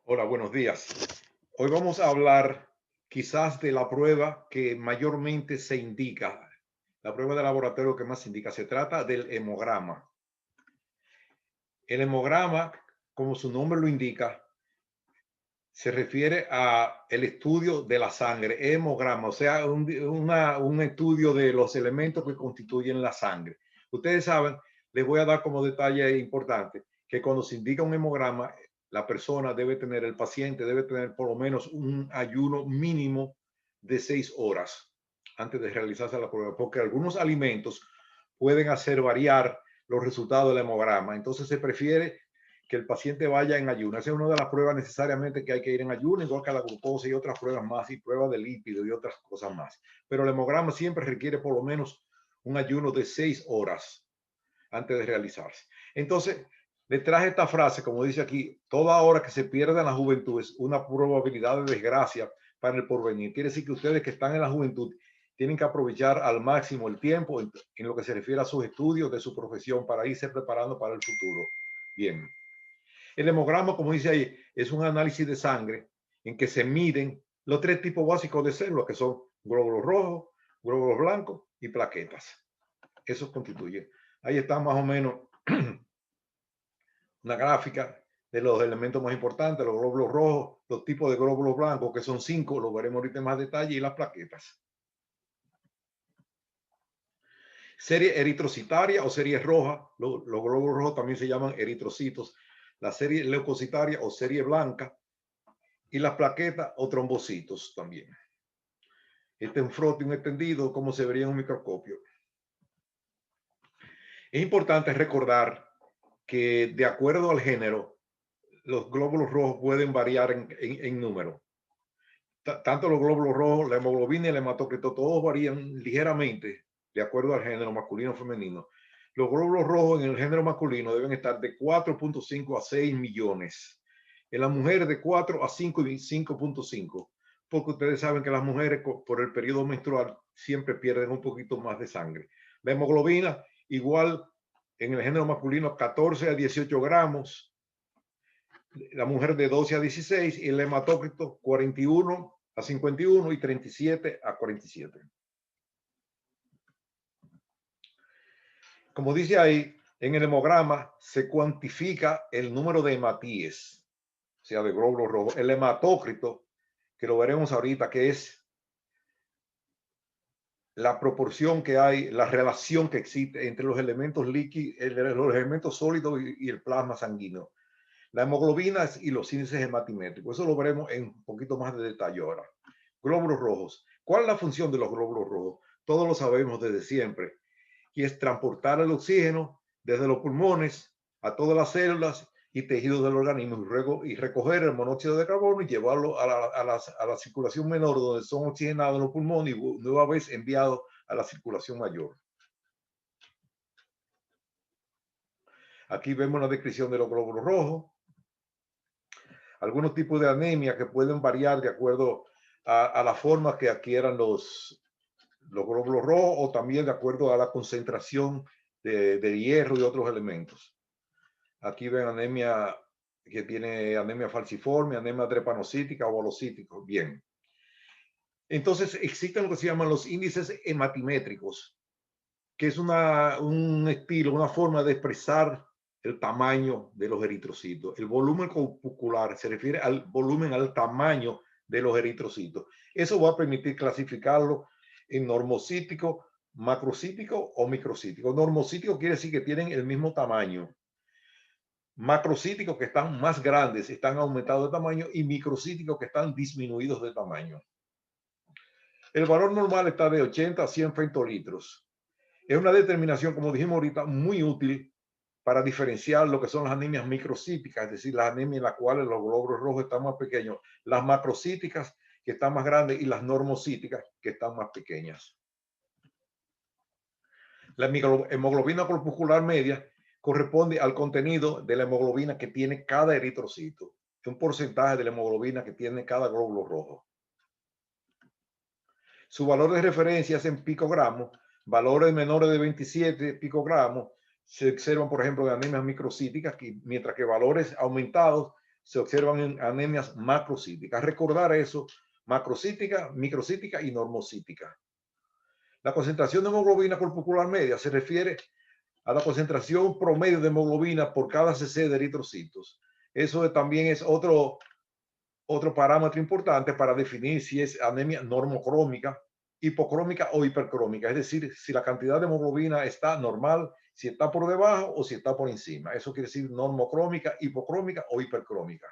Hola, buenos días. Hoy vamos a hablar quizás de la prueba que mayormente se indica, la prueba de laboratorio que más se indica. Se trata del hemograma. El hemograma, como su nombre lo indica, se refiere a el estudio de la sangre, hemograma, o sea, un estudio de los elementos que constituyen la sangre. Ustedes saben, les voy a dar como detalle importante que cuando se indica un hemograma, la persona debe tener, el paciente debe tener por lo menos un ayuno mínimo de 6 horas antes de realizarse la prueba, porque algunos alimentos pueden hacer variar los resultados del hemograma. Entonces se prefiere que el paciente vaya en ayuno. Esa es una de las pruebas necesariamente que hay que ir en ayuno, igual que la glucosa y otras pruebas más, y pruebas de lípidos y otras cosas más. Pero el hemograma siempre requiere por lo menos un ayuno de 6 horas antes de realizarse. Entonces, le traje esta frase, como dice aquí: toda hora que se pierda en la juventud es una probabilidad de desgracia para el porvenir. Quiere decir que ustedes que están en la juventud tienen que aprovechar al máximo el tiempo en lo que se refiere a sus estudios de su profesión para irse preparando para el futuro. Bien. El hemograma, como dice ahí, es un análisis de sangre en que se miden los tres tipos básicos de células, que son glóbulos rojos, glóbulos blancos y plaquetas. Eso constituye. Ahí está más o menos una gráfica de los elementos más importantes: los glóbulos rojos, los tipos de glóbulos blancos, que son 5, lo veremos ahorita en más detalle, y las plaquetas. Serie eritrocitaria o serie roja, los glóbulos rojos también se llaman eritrocitos. La serie leucocitaria o serie blanca, y las plaquetas o trombocitos también. Este es un frote, un extendido, como se vería en un microscopio. Es importante recordar que de acuerdo al género, los glóbulos rojos pueden variar en número. Tanto los glóbulos rojos, la hemoglobina y el hematocrito, todos varían ligeramente de acuerdo al género masculino o femenino. Los glóbulos rojos en el género masculino deben estar de 4.5 a 6 millones. En las mujeres de 4 a 5 y 5.5, porque ustedes saben que las mujeres por el periodo menstrual siempre pierden un poquito más de sangre. La hemoglobina igual en el género masculino 14 a 18 gramos, la mujer de 12 a 16, y el hematócrito 41 a 51 y 37 a 47. Como dice ahí, en el hemograma se cuantifica el número de hematíes, o sea, de glóbulos rojos. El hematócrito, que lo veremos ahorita, que es la proporción que hay, la relación que existe entre los elementos líquidos, los elementos sólidos y el plasma sanguíneo. La hemoglobina y los índices hematimétricos. Eso lo veremos en un poquito más de detalle ahora. Glóbulos rojos. ¿Cuál es la función de los glóbulos rojos? Todos lo sabemos desde siempre, y es transportar el oxígeno desde los pulmones a todas las células y tejidos del organismo, y recoger el monóxido de carbono y llevarlo a la circulación menor, donde son oxigenados los pulmones y nueva vez enviados a la circulación mayor. Aquí vemos la descripción de los glóbulos rojos. Algunos tipos de anemia que pueden variar de acuerdo a la forma que adquieran los glóbulos rojos, o también de acuerdo a la concentración de hierro y otros elementos. Aquí ven anemia que tiene anemia falciforme, anemia drepanocítica o holocítica. Bien. Entonces existen lo que se llaman los índices hematimétricos, que es un estilo, una forma de expresar el tamaño de los eritrocitos. El volumen corpuscular se refiere al volumen, al tamaño de los eritrocitos. Eso va a permitir clasificarlo en normocítico, macrocítico o microcítico. Normocítico quiere decir que tienen el mismo tamaño. Macrocíticos, que están más grandes, están aumentados de tamaño, y microcíticos, que están disminuidos de tamaño. El valor normal está de 80 a 100 femtolitros. Es una determinación, como dijimos ahorita, muy útil para diferenciar lo que son las anemias microcíticas, es decir, las anemias en las cuales los glóbulos rojos están más pequeños, las macrocíticas, que están más grandes, y las normocíticas, que están más pequeñas. La hemoglobina corpuscular media corresponde al contenido de la hemoglobina que tiene cada eritrocito, un porcentaje de la hemoglobina que tiene cada glóbulo rojo. Su valor de referencia es en picogramos. Valores menores de 27 picogramos se observan, por ejemplo, de anemias microcíticas, mientras que valores aumentados se observan en anemias macrocíticas. Recordar eso, macrocítica, microcítica y normocítica. La concentración de hemoglobina corpuscular media se refiere a la concentración promedio de hemoglobina por cada cc de eritrocitos. Eso también es otro parámetro importante para definir si es anemia normocrómica, hipocrómica o hipercrómica, es decir, si la cantidad de hemoglobina está normal, si está por debajo o si está por encima. Eso quiere decir normocrómica, hipocrómica o hipercrómica.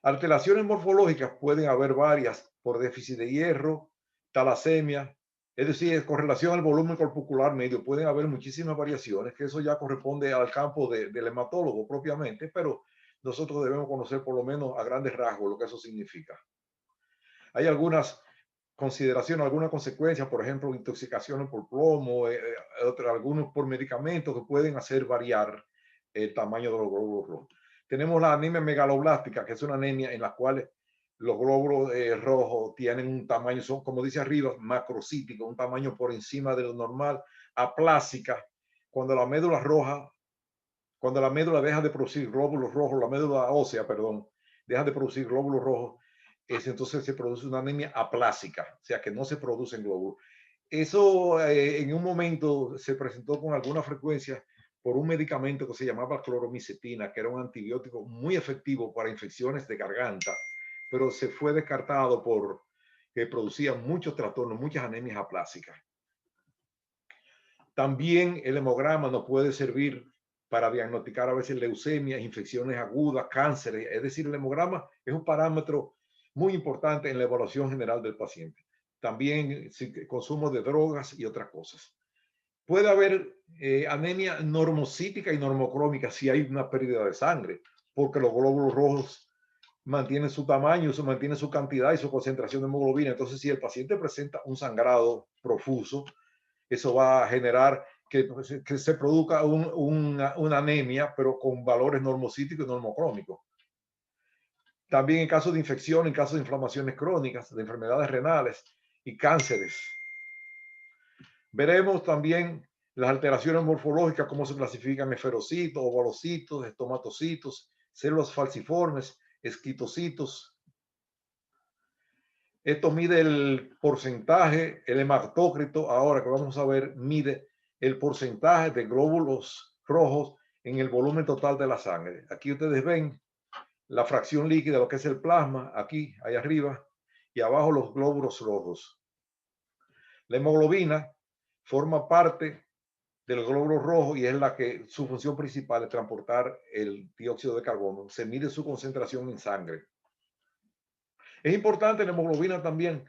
Alteraciones morfológicas pueden haber varias por déficit de hierro, talasemia, es decir, con relación al volumen corpuscular medio pueden haber muchísimas variaciones, que eso ya corresponde al campo del hematólogo propiamente, pero nosotros debemos conocer por lo menos a grandes rasgos lo que eso significa. Hay algunas consideraciones, algunas consecuencias, por ejemplo, intoxicaciones por plomo, algunos por medicamentos que pueden hacer variar el tamaño de los glóbulos rojos. Tenemos la anemia megaloblástica, que es una anemia en la cual los glóbulos rojos tienen un tamaño, son, como dice arriba, macrocítico, un tamaño por encima de lo normal, aplásica. Cuando la médula roja, cuando la médula deja de producir glóbulos rojos, la médula ósea, perdón, deja de producir glóbulos rojos, entonces se produce una anemia aplásica, o sea que no se producen glóbulos. Eso en un momento se presentó con alguna frecuencia por un medicamento que se llamaba cloromicetina, que era un antibiótico muy efectivo para infecciones de garganta, pero se fue descartado por que producía muchos trastornos, muchas anemias aplásicas. También el hemograma nos puede servir para diagnosticar a veces leucemias, infecciones agudas, cánceres. Es decir, el hemograma es un parámetro muy importante en la evaluación general del paciente. También consumo de drogas y otras cosas. Puede haber anemia normocítica y normocrómica si hay una pérdida de sangre, porque los glóbulos rojos mantienen su tamaño, mantienen su cantidad y su concentración de hemoglobina. Entonces, si el paciente presenta un sangrado profuso, eso va a generar que se produzca una anemia, pero con valores normocíticos y normocrómicos. También en caso de infección, en caso de inflamaciones crónicas, de enfermedades renales y cánceres. Veremos también las alteraciones morfológicas, cómo se clasifican esferocitos, ovalocitos, estomatocitos, células falciformes, esquitocitos. Esto mide el porcentaje, el hematócrito, ahora que vamos a ver, mide el porcentaje de glóbulos rojos en el volumen total de la sangre. Aquí ustedes ven la fracción líquida, lo que es el plasma, aquí, ahí arriba, y abajo los glóbulos rojos. La hemoglobina forma parte del glóbulo rojo y es la que su función principal es transportar el dióxido de carbono. Se mide su concentración en sangre. Es importante la hemoglobina también,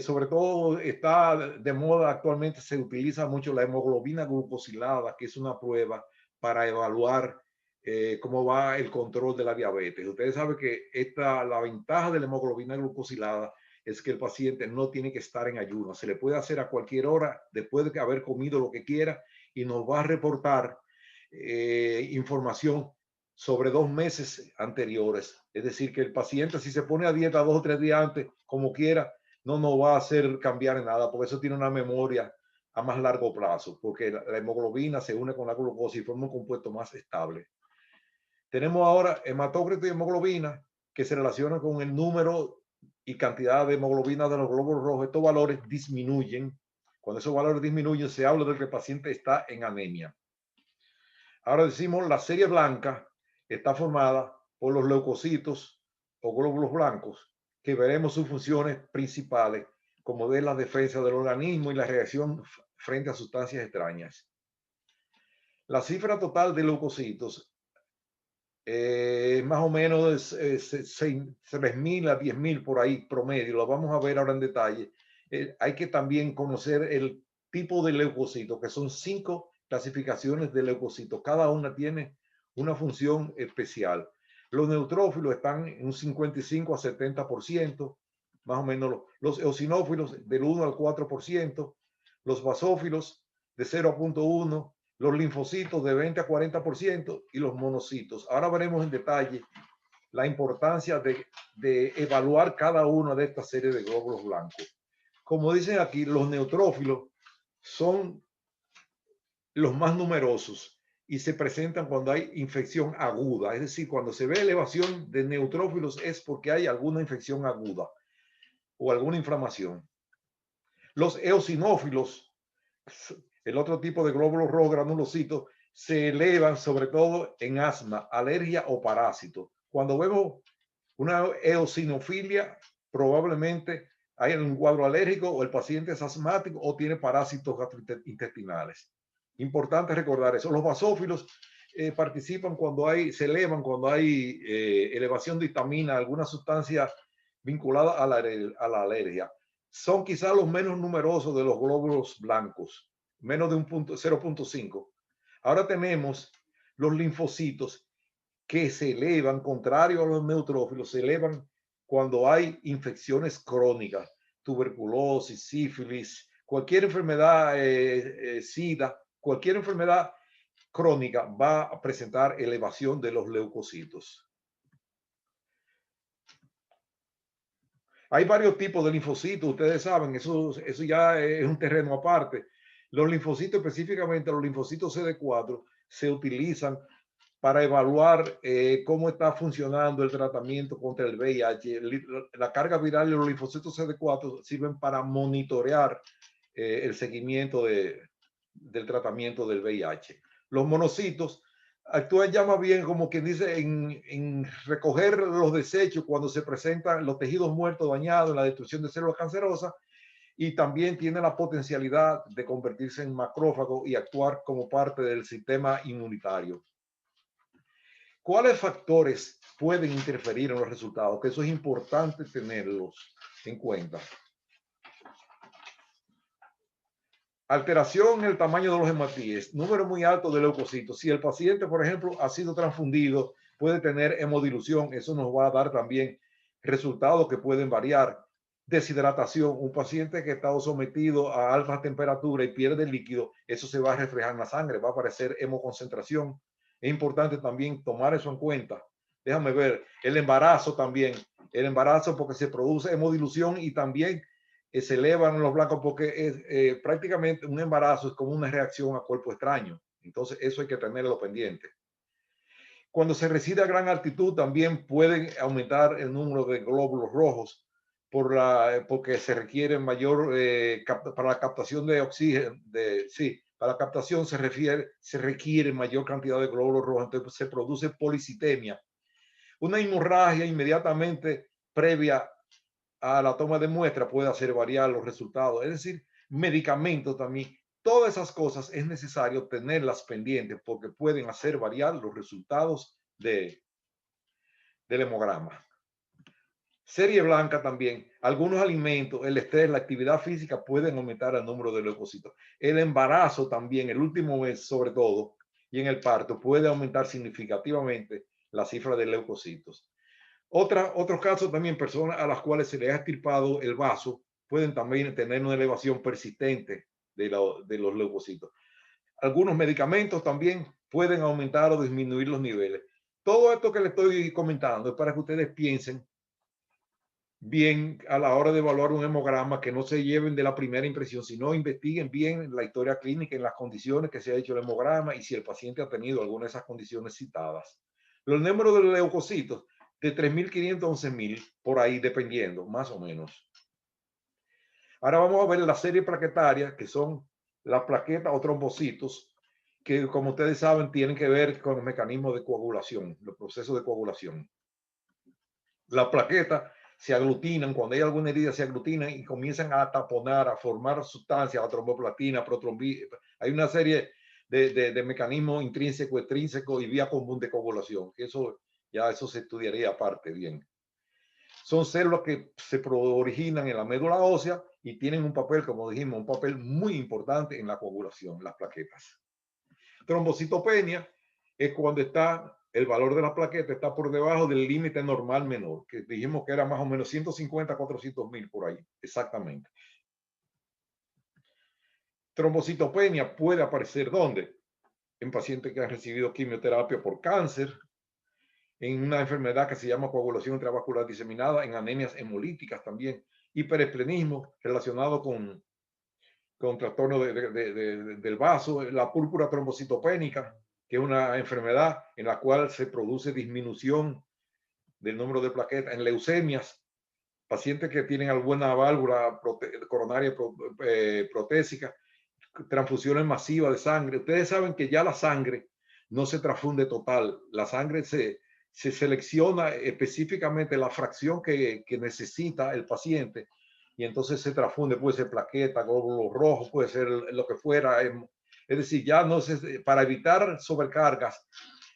sobre todo está de moda actualmente, se utiliza mucho la hemoglobina glucosilada, que es una prueba para evaluar cómo va el control de la diabetes. Ustedes saben que la ventaja de la hemoglobina glucosilada es que el paciente no tiene que estar en ayuno, se le puede hacer a cualquier hora después de haber comido lo que quiera y nos va a reportar información sobre 2 meses anteriores. Es decir, que el paciente, si se pone a dieta 2 o 3 días antes, como quiera, no nos va a hacer cambiar en nada, porque eso tiene una memoria a más largo plazo, porque la hemoglobina se une con la glucosa y forma un compuesto más estable. Tenemos ahora hematócrito y hemoglobina que se relacionan con el número y cantidad de hemoglobina de los glóbulos rojos. Estos valores disminuyen. Cuando esos valores disminuyen, se habla de que el paciente está en anemia. Ahora decimos la serie blanca está formada por los leucocitos o glóbulos blancos, que veremos sus funciones principales, como de la defensa del organismo y la reacción frente a sustancias extrañas. La cifra total de leucocitos más o menos 3.000 a 10.000 por ahí promedio, lo vamos a ver ahora en detalle. Hay que también conocer el tipo de leucocitos, que son 5 clasificaciones de leucocitos. Cada una tiene una función especial. Los neutrófilos están en un 55 a 70%, más o menos. Los eosinófilos del 1 al 4%, los basófilos de 0.1%, los linfocitos de 20 a 40% y los monocitos. Ahora veremos en detalle la importancia de evaluar cada una de estas series de glóbulos blancos. Como dicen aquí, los neutrófilos son los más numerosos y se presentan cuando hay infección aguda. Es decir, cuando se ve elevación de neutrófilos es porque hay alguna infección aguda o alguna inflamación. Los eosinófilos, el otro tipo de glóbulos rojos granulocitos, se elevan sobre todo en asma, alergia o parásito. Cuando vemos una eosinofilia, probablemente hay un cuadro alérgico o el paciente es asmático o tiene parásitos gastrointestinales. Importante recordar eso. Los basófilos participan cuando se elevan cuando hay elevación de histamina, alguna sustancia vinculada a la alergia. Son quizás los menos numerosos de los glóbulos blancos, menos de 0.5. Ahora tenemos los linfocitos que se elevan, contrario a los neutrófilos, se elevan cuando hay infecciones crónicas, tuberculosis, sífilis, cualquier enfermedad, SIDA, cualquier enfermedad crónica va a presentar elevación de los leucocitos. Hay varios tipos de linfocitos, ustedes saben, eso ya es un terreno aparte. Los linfocitos, específicamente los linfocitos CD4, se utilizan para evaluar cómo está funcionando el tratamiento contra el VIH. La carga viral de los linfocitos CD4 sirven para monitorear el seguimiento del tratamiento del VIH. Los monocitos actúan ya más bien como quien dice en recoger los desechos cuando se presentan los tejidos muertos dañados en la destrucción de células cancerosas, y también tiene la potencialidad de convertirse en macrófago y actuar como parte del sistema inmunitario. ¿Cuáles factores pueden interferir en los resultados? Que eso es importante tenerlos en cuenta. Alteración en el tamaño de los hematíes, número muy alto de leucocitos. Si el paciente, por ejemplo, ha sido transfundido, puede tener hemodilución. Eso nos va a dar también resultados que pueden variar. Deshidratación, un paciente que ha estado sometido a altas temperaturas y pierde líquido, eso se va a reflejar en la sangre, va a aparecer hemoconcentración. Es importante también tomar eso en cuenta. Déjame ver, el embarazo también. El embarazo porque se produce hemodilución y también se elevan los blancos porque prácticamente un embarazo es como una reacción a cuerpo extraño. Entonces eso hay que tenerlo pendiente. Cuando se reside a gran altitud también pueden aumentar el número de glóbulos rojos porque se requiere mayor para la captación de oxígeno. Para la captación se requiere mayor cantidad de glóbulos rojos, entonces se produce policitemia. Una hemorragia inmediatamente previa a la toma de muestra puede hacer variar los resultados. Es decir, medicamentos también. Todas esas cosas es necesario tenerlas pendientes porque pueden hacer variar los resultados del hemograma. Serie blanca también. Algunos alimentos, el estrés, la actividad física pueden aumentar el número de leucocitos. El embarazo también, el último mes sobre todo, y en el parto puede aumentar significativamente la cifra de leucocitos. Otros casos también, personas a las cuales se les ha extirpado el vaso pueden también tener una elevación persistente de los leucocitos. Algunos medicamentos también pueden aumentar o disminuir los niveles. Todo esto que les estoy comentando es para que ustedes piensen bien a la hora de evaluar un hemograma, que no se lleven de la primera impresión, sino investiguen bien la historia clínica, en las condiciones que se ha hecho el hemograma y si el paciente ha tenido alguna de esas condiciones citadas. Los números de los leucocitos de 3.500 a 11.000, por ahí dependiendo, más o menos. Ahora vamos a ver la serie plaquetaria, que son las plaquetas o trombocitos, que como ustedes saben tienen que ver con los mecanismos de coagulación, los procesos de coagulación. Las plaquetas se aglutinan, cuando hay alguna herida se aglutinan y comienzan a taponar, a formar sustancias, la tromboplatina, protrombina. Hay una serie de mecanismos intrínseco, extrínseco y vía común de coagulación. Eso se estudiaría aparte bien. Son células que se originan en la médula ósea y tienen un papel, como dijimos, un papel muy importante en la coagulación, las plaquetas. Trombocitopenia es cuando el valor de la plaqueta está por debajo del límite normal menor, que dijimos que era más o menos 150 a 400.000 por ahí, exactamente. Trombocitopenia puede aparecer ¿dónde? En pacientes que han recibido quimioterapia por cáncer, en una enfermedad que se llama coagulación intravascular diseminada, en anemias hemolíticas también, hiperesplenismo relacionado con trastorno del vaso, la púrpura trombocitopénica, que es una enfermedad en la cual se produce disminución del número de plaquetas. En leucemias, pacientes que tienen alguna válvula coronaria protésica, transfusiones masivas de sangre. Ustedes saben que ya la sangre no se transfunde total. La sangre se selecciona específicamente la fracción que necesita el paciente y entonces se transfunde. Puede ser plaqueta, glóbulos rojos, puede ser lo que fuera. Es decir, ya no se, para evitar sobrecargas,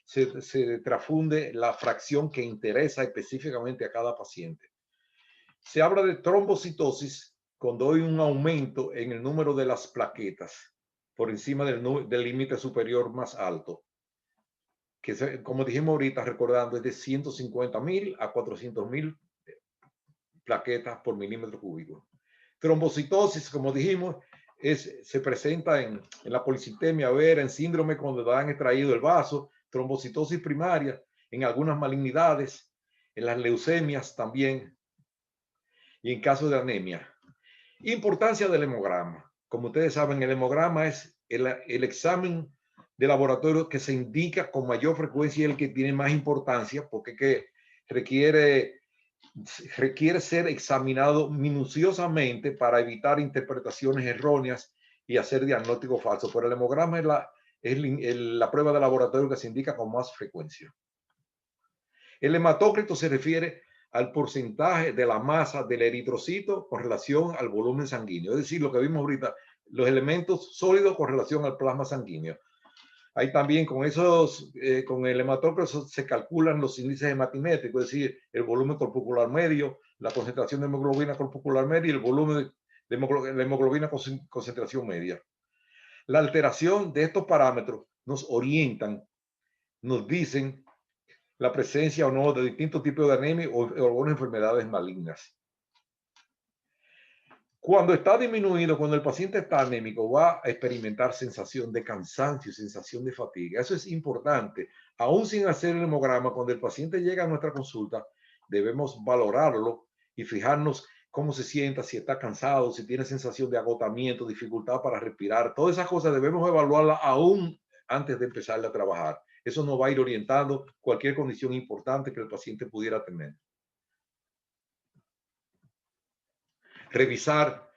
se transfunde la fracción que interesa específicamente a cada paciente. Se habla de trombocitosis cuando hay un aumento en el número de las plaquetas por encima del límite superior más alto, que como dijimos ahorita, recordando, es de 150.000 a 400.000 plaquetas por milímetro cúbico. Trombocitosis, como dijimos, se presenta en la policitemia vera, en síndrome cuando han extraído el vaso, trombocitosis primaria, en algunas malignidades, en las leucemias también, y en caso de anemia. Importancia del hemograma. Como ustedes saben, el hemograma es el examen de laboratorio que se indica con mayor frecuencia y el que tiene más importancia porque requiere ser examinado minuciosamente para evitar interpretaciones erróneas y hacer diagnósticos falsos. Pero el hemograma es la prueba de laboratorio que se indica con más frecuencia. El hematócrito se refiere al porcentaje de la masa del eritrocito con relación al volumen sanguíneo. Es decir, lo que vimos ahorita, los elementos sólidos con relación al plasma sanguíneo. Ahí también con el hematócrito se calculan los índices hematimétricos, es decir, el volumen corpuscular medio, la concentración de hemoglobina corpuscular media y el volumen de hemoglobina concentración media. La alteración de estos parámetros nos orientan, nos dicen la presencia o no de distintos tipos de anemia o algunas enfermedades malignas. Cuando está disminuido, cuando el paciente está anémico, va a experimentar sensación de cansancio, sensación de fatiga. Eso es importante. Aún sin hacer el hemograma, cuando el paciente llega a nuestra consulta, debemos valorarlo y fijarnos cómo se sienta, si está cansado, si tiene sensación de agotamiento, dificultad para respirar. Todas esas cosas debemos evaluarlas aún antes de empezar a trabajar. Eso nos va a ir orientando cualquier condición importante que el paciente pudiera tener. Revisar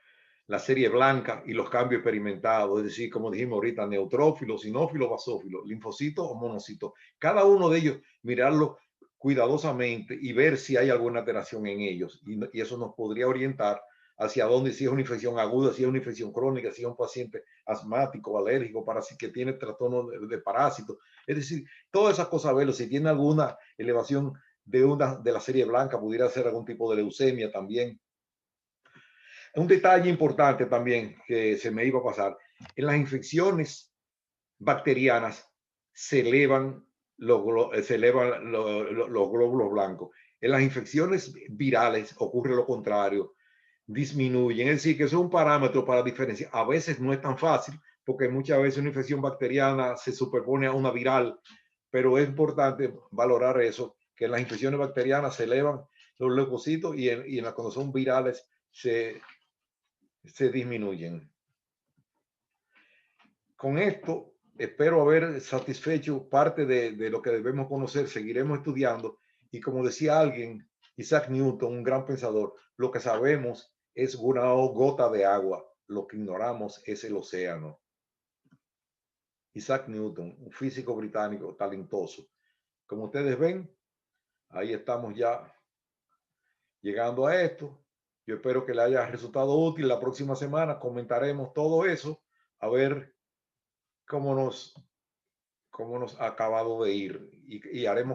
la serie blanca y los cambios experimentados, es decir, como dijimos ahorita, neutrófilos, sinófilos, basófilos, linfocitos o monocitos. Cada uno de ellos, mirarlo cuidadosamente y ver si hay alguna alteración en ellos. Y eso nos podría orientar hacia dónde, si es una infección aguda, si es una infección crónica, si es un paciente asmático, alérgico, que tiene trastorno de parásitos. Es decir, todas esas cosas, verlo, si tiene alguna elevación de la serie blanca, pudiera ser algún tipo de leucemia también. Un detalle importante también que se me iba a pasar, en las infecciones bacterianas se elevan los glóbulos blancos. En las infecciones virales ocurre lo contrario, disminuyen. Es decir, que eso es un parámetro para diferenciar. A veces no es tan fácil porque muchas veces una infección bacteriana se superpone a una viral, pero es importante valorar eso, que en las infecciones bacterianas se elevan los leucocitos y cuando son virales se disminuyen. Con esto, espero haber satisfecho parte de lo que debemos conocer. Seguiremos estudiando y, como decía alguien, Isaac Newton, un gran pensador, lo que sabemos es una gota de agua, lo que ignoramos es el océano. Isaac Newton, un físico británico talentoso. Como ustedes ven, ahí estamos ya llegando a esto. Yo espero que le haya resultado útil. La próxima semana comentaremos todo eso, a ver cómo nos ha acabado de ir y haremos